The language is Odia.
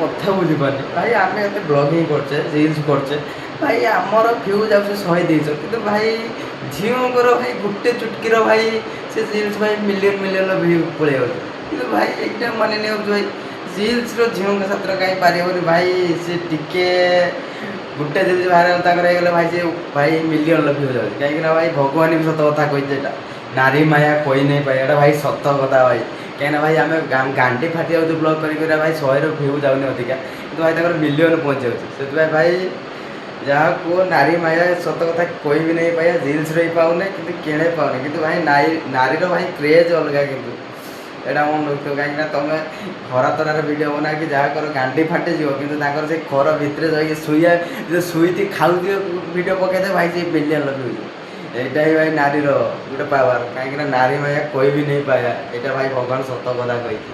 କଥା ବୁଝିପାରୁନି ଭାଇ। ଆମେ ଏତେ ବ୍ଲଗିଂ କରୁଛେ ରିଲ୍ସ କରୁଛେ ଭାଇ, ଆମର ଭ୍ୟୁ ଯାଉଛି 100 200, କିନ୍ତୁ ଭାଇ ଝିଅଙ୍କର ଭାଇ ଗୋଟେ ଚୁଟକିର ଭାଇ ସେ ରିଲ୍ସ ଭାଇ ମିଲିୟନ ଭ୍ୟୁ ପଳେଇ ଯାଉଛି। କିନ୍ତୁ ଭାଇ ଏଇଟା ମାନେ ନେଉଛି ଭାଇ ରିଲ୍ସର ଝିଅଙ୍କ ସାଥିରେ କାହିଁ ପାରିବନି ଭାଇ। ସେ ଟିକେ ଗୋଟେ ଯଦି ଭାଇରାଲ ତାଙ୍କର ହେଇଗଲେ ଭାଇ ସେ ଭାଇ ମିଲିୟନର ଭ୍ୟୁ ଯାଉଛି। କାହିଁକିନା ଭାଇ ଭଗବାନ ବି ସତ କଥା କହିছে ଏଇଟା, ନାରୀ ମାୟା କହି ନାଇଁ ପାଏ, ଏଇଟା ଭାଇ ସତ କଥା ଭାଇ। କାହିଁକିନା ଭାଇ ଆମେ ଗାଣ୍ଡି ଫାଟି ଯାଉଛୁ ବ୍ଲଗ୍ କରି ଭାଇ 100ର ଭ୍ୟୁ ଯାଉନି ଅଧିକା, କିନ୍ତୁ ଭାଇ ତାଙ୍କର ମିଲିୟନ ପହଞ୍ଚି ଯାଉଛି। ସେଥିପାଇଁ ଭାଇ ଯାହା କୁହ ନାରୀ ମାୟା ସତ କଥା କହିବି ନାହିଁ ପାଇବା, ରିଲ୍ସରେ ବି ପାଉନି କିନ୍ତୁ କିଣେ ପାଉନି, କିନ୍ତୁ ଭାଇ ନାରୀର ଭାଇ କ୍ରେଜ୍ ଅଲଗା। କିନ୍ତୁ ଏଇଟା ମନେ ରଖିଥିବ, କାହିଁକିନା ତୁମେ ଖରା ତରାରେ ଭିଡ଼ିଓ ବନା କି ଯାହା କର ଗାଣ୍ଡି ଫାଟିଯିବ, କିନ୍ତୁ ତାଙ୍କର ସେ ଖର ଭିତରେ ଯାଇକି ଶୋଇକି ଖାଉଥିବେ ଭିଡ଼ିଓ ପକାଇଦେବେ ଭାଇ ସେ ମିଲିୟନର ଭ୍ୟୁ। এইটা ହିଁ ଭାଇ ନାରୀର ଗୋଟେ ପାୱାର, କାହିଁକିନା ନାରୀ ମାୟା କହିବି ନେଇ ପାଇବା, ଏଇଟା ଭାଇ ଭଗବାନ ସତ କଥା କହିଛି।